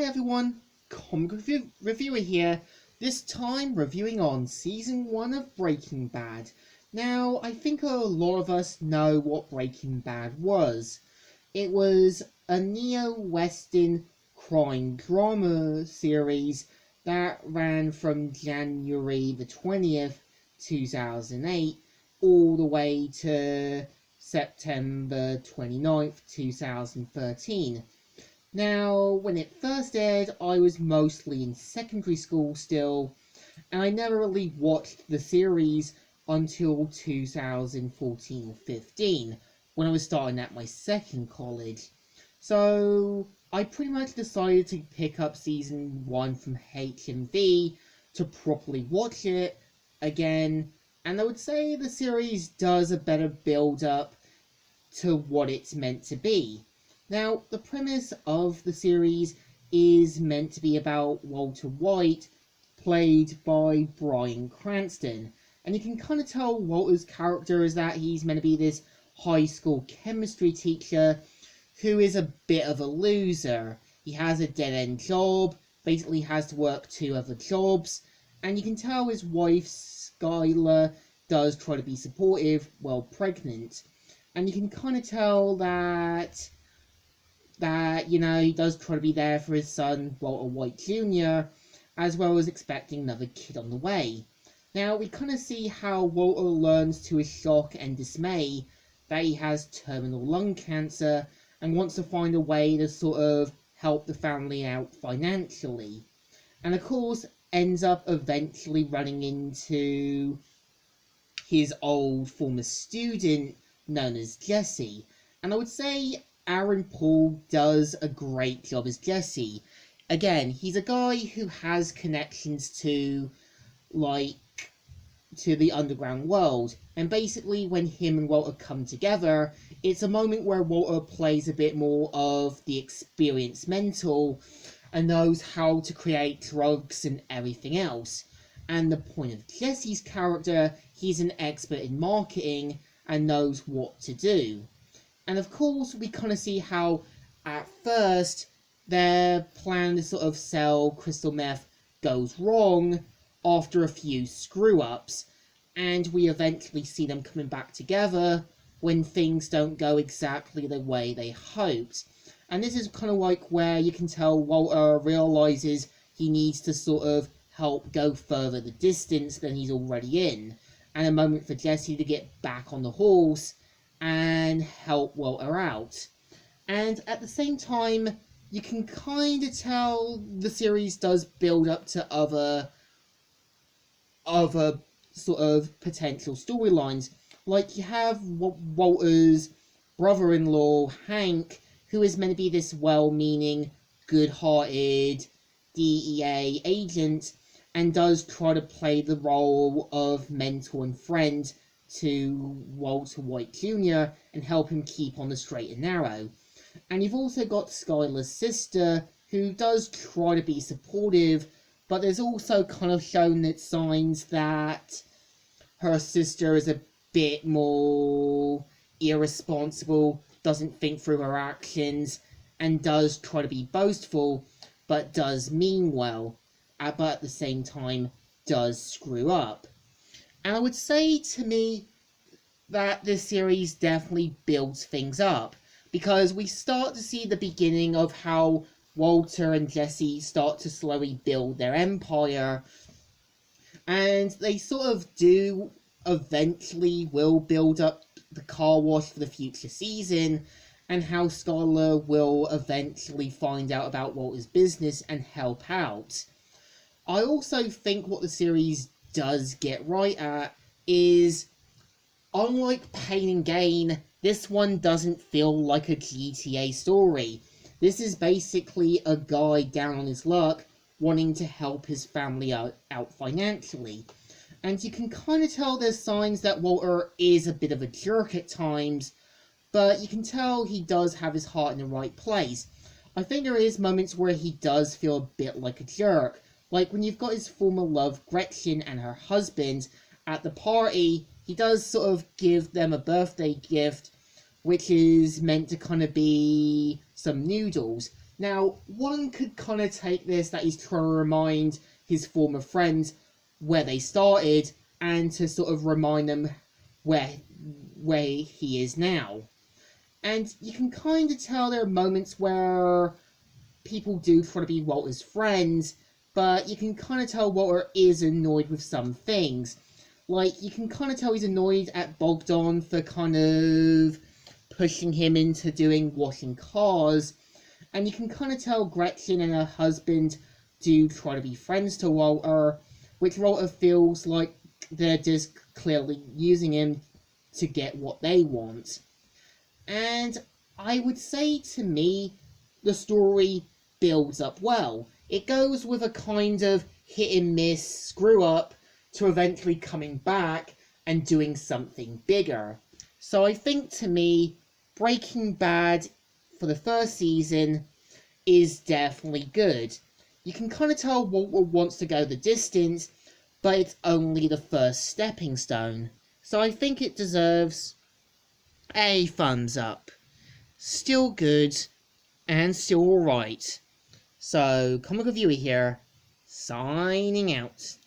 Hi everyone, Reviewer here, this time reviewing on Season 1 of Breaking Bad. Now, I think a lot of us know what Breaking Bad was. It was a neo-western crime drama series that ran from January the 20th, 2008, all the way to September 29th, 2013. Now, when it first aired, I was mostly in secondary school still, and I never really watched the series until 2014 or 15, when I was starting at my second college. So, I pretty much decided to pick up season 1 from HMV to properly watch it again, and I would say the series does a better build up to what it's meant to be. Now, the premise of the series is meant to be about Walter White, played by Bryan Cranston. And you can kind of tell Walter's character is that he's meant to be this high school chemistry teacher who is a bit of a loser. He has a dead end job, basically has to work 2 other jobs, and you can tell his wife, Skylar, does try to be supportive while pregnant. And you can kind of tell that he does try to be there for his son, Walter White Jr., as well as expecting another kid on the way. Now, we kind of see how Walter learns to his shock and dismay that he has terminal lung cancer and wants to find a way to sort of help the family out financially. And of course, ends up eventually running into his old former student known as Jesse. And I would say Aaron Paul does a great job as Jesse. Again, he's a guy who has connections to the underground world, and basically when him and Walter come together, it's a moment where Walter plays a bit more of the experienced mental and knows how to create drugs and everything else. And the point of Jesse's character, he's an expert in marketing and knows what to do. And of course, we kind of see how, at first, their plan to sort of sell crystal meth goes wrong after a few screw-ups, and we eventually see them coming back together when things don't go exactly the way they hoped. And this is kind of like where you can tell Walter realizes he needs to sort of help go further the distance than he's already in, and a moment for Jesse to get back on the horse and help Walter out. And at the same time, you can kind of tell the series does build up to other sort of potential storylines. Like, you have Walter's brother-in-law, Hank, who is meant to be this well-meaning, good-hearted DEA agent, and does try to play the role of mentor and friend to Walter White Jr. and help him keep on the straight and narrow. And you've also got Skylar's sister, who does try to be supportive, but there's also kind of shown that signs that her sister is a bit more irresponsible, doesn't think through her actions, and does try to be boastful, but does mean well, but at the same time does screw up. And I would say, to me, that this series definitely builds things up, because we start to see the beginning of how Walter and Jesse start to slowly build their empire, and they sort of do eventually will build up the car wash for the future season, and how Skylar will eventually find out about Walter's business and help out. I also think what the series does get right at is, unlike Pain and Gain, this one doesn't feel like a GTA story. This is basically a guy down on his luck wanting to help his family out financially. And you can kind of tell there's signs that Walter is a bit of a jerk at times, but you can tell he does have his heart in the right place. I think there is moments where he does feel a bit like a jerk, like when you've got his former love, Gretchen, and her husband at the party. He does sort of give them a birthday gift, which is meant to kind of be some noodles. Now, one could kind of take this that he's trying to remind his former friends where they started and to sort of remind them where he is now. And you can kind of tell there are moments where people do try to be Walter's friends, but you can kind of tell Walter is annoyed with some things. Like, you can kind of tell he's annoyed at Bogdan for kind of pushing him into doing washing cars. And you can kind of tell Gretchen and her husband do try to be friends to Walter, which Walter feels like they're just clearly using him to get what they want. And I would say, to me, the story builds up well. It goes with a kind of hit and miss, screw up, to eventually coming back and doing something bigger. So I think, to me, Breaking Bad for the first season is definitely good. You can kind of tell Walter wants to go the distance, but it's only the first stepping stone. So I think it deserves a thumbs up. Still good, and still alright. So, Comic Reviewer here, signing out.